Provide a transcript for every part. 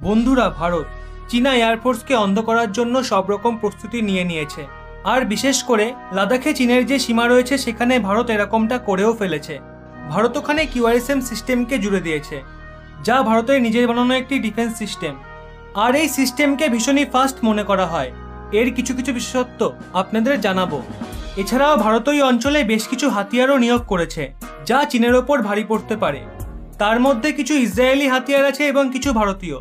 বন্ধুরা, ভারত চীনা এয়ারফোর্সকে অন্ধ করার জন্য সব রকম প্রস্তুতি নিয়ে নিয়েছে। আর বিশেষ করে লাদাখে চীনের যে সীমা রয়েছে সেখানে ভারত এরকমটা করেও ফেলেছে। ভারত ওখানে কিউআরএসএম সিস্টেমকে জুড়ে দিয়েছে, যা ভারতের নিজের বানানো একটি ডিফেন্স সিস্টেম। আর এই সিস্টেমকে ভীষণই ফাস্ট মনে করা হয়। এর কিছু কিছু বিশেষত্ব আপনাদের জানাবো। এছাড়াও ভারত ওই অঞ্চলে বেশ কিছু হাতিয়ারও নিয়োগ করেছে, যা চীনের ওপর ভারী পড়তে পারে। তার মধ্যে কিছু ইসরায়েলি হাতিয়ার আছে এবং কিছু ভারতীয়।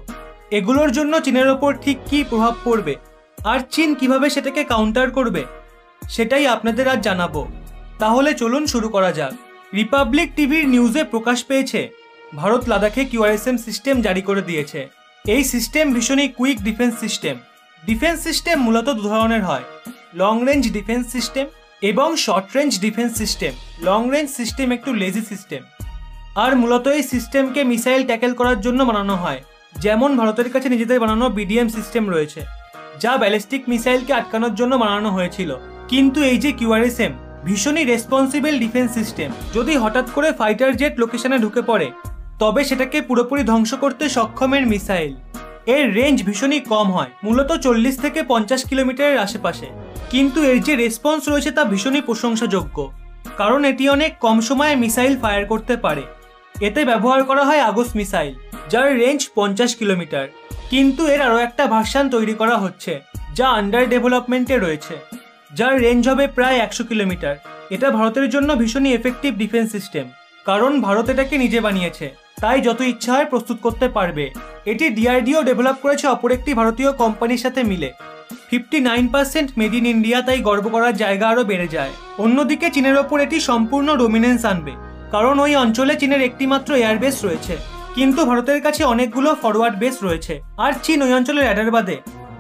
এগুলোর জন্য চীনের ওপর ঠিক কী প্রভাব পড়বে আর চীন কিভাবে সেটাকে কাউন্টার করবে, সেটাই আপনাদের আজ জানাবো। তাহলে চলুন শুরু করা যাক। রিপাবলিক টিভির নিউজে প্রকাশ পেয়েছে ভারত লাদাখে কিউআরএসএম সিস্টেম জারি করে দিয়েছে। এই সিস্টেম ভীষণই quick defence system. Defence system মূলত দু ধরনের হয়, লং রেঞ্জ ডিফেন্স সিস্টেম এবং short range defence system. Long range system একটু লেজি সিস্টেম, আর মূলত এই সিস্টেমকে মিসাইল ট্যাকেল করার জন্য বানানো হয়। যেমন ভারতের কাছে নিজেদের বানানো বিডিএম সিস্টেম রয়েছে, যা ব্যালিস্টিক মিসাইলকে আটকানোর জন্য বানানো হয়েছিল। কিন্তু এই যে কিউআরএসএম ভীষণই রেসপন্সিবল ডিফেন্স সিস্টেম। যদি হঠাৎ করে ফাইটার জেট লোকেশনে ঢুকে পড়ে, তবে সেটাকে পুরোপুরি ধ্বংস করতে সক্ষমের মিসাইল। এর রেঞ্জ ভীষণই কম হয়, মূলত 40 থেকে 50 কিলোমিটারের আশেপাশে। কিন্তু এর যে রেসপন্স রয়েছে তা ভীষণই প্রশংসাযোগ্য, কারণ এটি অনেক কম সময়ে মিসাইল ফায়ার করতে পারে। এতে ব্যবহার করা হয় আগস মিসাইল, যার রেঞ্জ 50 কিলোমিটার। কিন্তু এর আরও একটা ভার্সন তৈরি করা হচ্ছে, যা আন্ডার ডেভেলপমেন্টে রয়েছে, যার রেঞ্জ হবে প্রায় 100 কিলোমিটার। এটা ভারতের জন্য ভীষণই এফেক্টিভ ডিফেন্স সিস্টেম, কারণ ভারত এটাকে নিজে বানিয়েছে, তাই যত ইচ্ছা হয় প্রস্তুত করতে পারবে। এটি ডিআরডিও ডেভেলপ করেছে অপর একটি ভারতীয় কোম্পানির সাথে মিলে। 59% মেড ইন ইন্ডিয়া, তাই গর্ব করার জায়গা আরও বেড়ে যায়। অন্যদিকে চীনের ওপর এটি সম্পূর্ণ ডোমিনেন্স আনবে, কারণ ওই অঞ্চলে চীনের একটিমাত্র এয়ারবেস রয়েছে, কিন্তু ভারতের কাছে অনেকগুলো ফরওয়ার্ড বেস রয়েছে। আর চীন ওই অঞ্চলে র্যাডার বাদে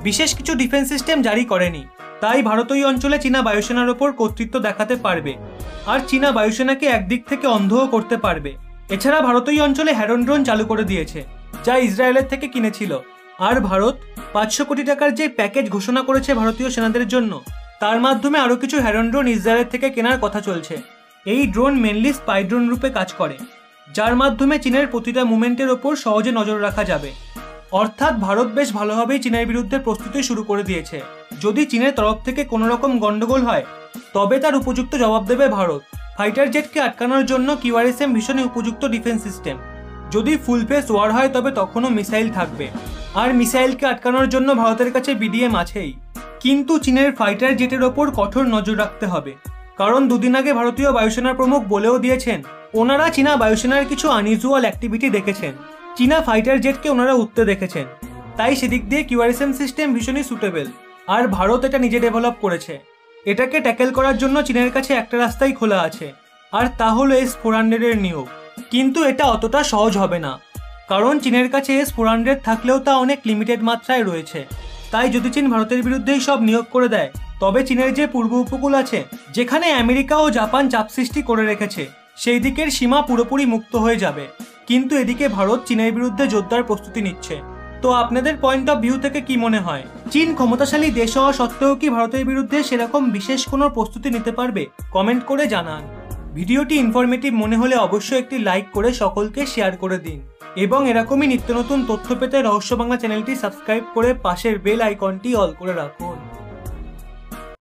বিশেষ কিছু ডিফেন্স সিস্টেম জারি করেনি, তাই ভারত ওই অঞ্চলে চীনা বায়ুসেনার ওপর কর্তৃত্ব দেখাতে পারবে। আর চীনা বায়ুসেনাকে একদিক থেকে অন্ধও করতে পারবে। এছাড়া ভারত ওই অঞ্চলে হ্যারন ড্রোন চালু করে দিয়েছে, যা ইসরায়েলের থেকে কিনেছিল। আর ভারত 500 কোটি টাকার যে প্যাকেজ ঘোষণা করেছে ভারতীয় সেনাদের জন্য, তার মাধ্যমে আরও কিছু হ্যারন ড্রোন ইসরায়েলের থেকে কেনার কথা চলছে। এই ড্রোন মেনলি স্পাই ড্রোন রূপে কাজ করে, যার মাধ্যমে চীনের প্রতিটা মুভমেন্টের ওপর সহজে নজর রাখা যাবে। অর্থাৎ ভারত বেশ ভালোভাবেই চীনের বিরুদ্ধে প্রস্তুতি শুরু করে দিয়েছে। যদি চীনের তরফ থেকে কোনো রকম গন্ডগোল হয়, তবে তার উপযুক্ত জবাব দেবে ভারত। ফাইটার জেটকে আটকানোর জন্য কিউআরএসএম ভীষণই উপযুক্ত ডিফেন্স সিস্টেম। যদি ফুল ফেস ওয়ার হয়, তবে তখনও মিসাইল থাকবে, আর মিসাইলকে আটকানোর জন্য ভারতের কাছে বিডিএম আছেই। কিন্তু চীনের ফাইটার জেটের ওপর কঠোর নজর রাখতে হবে, কারণ দুদিন আগে ভারতীয় বায়ুসেনার প্রমুখ বলেও দিয়েছেন ওনারা চীনা বায়ুসেনার কিছু আনইউজুয়াল অ্যাক্টিভিটি দেখেছেন। চীনা ফাইটার জেটকে ওনারা উঠতে দেখেছেন, তাই সেদিক দিয়ে কিউআরএসএম সিস্টেম ভীষণই সুটেবল। আর ভারত এটা নিজে ডেভেলপ করেছে। এটাকে ট্যাকেল করার জন্য চীনের কাছে একটা রাস্তাই খোলা আছে, আর তা হলো S-400 এর নিয়োগ। কিন্তু এটা অতটা সহজ হবে না, কারণ চীনের কাছে S-400 থাকলেও তা অনেক লিমিটেড মাত্রায় রয়েছে। তাই যদি চীন ভারতের বিরুদ্ধেই সব নিয়োগ করে দেয়, তবে চীনের যে পূর্ব উপকূল আছে, যেখানে আমেরিকা ও জাপান চাপ সৃষ্টি করে রেখেছে, সেই দিকের সীমা পুরোপুরি মুক্ত হয়ে যাবে। কিন্তু এদিকে ভারত চীনের বিরুদ্ধে জোরদার প্রস্তুতি নিচ্ছে। তো আপনাদের পয়েন্ট অফ ভিউ থেকে কি মনে হয়, চীন ক্ষমতাশালী দেশ হওয়া সত্ত্বেও কি ভারতের বিরুদ্ধে সেরকম বিশেষ কোনো প্রস্তুতি নিতে পারবে? কমেন্ট করে জানান। ভিডিওটি ইনফরমেটিভ মনে হলে অবশ্যই একটি লাইক করে সকলকে শেয়ার করে দিন, এবং এরকমই নিত্য নতুন তথ্য পেতে রহস্য বাংলা চ্যানেলটি সাবস্ক্রাইব করে পাশের বেল আইকনটি অল করে রাখুন।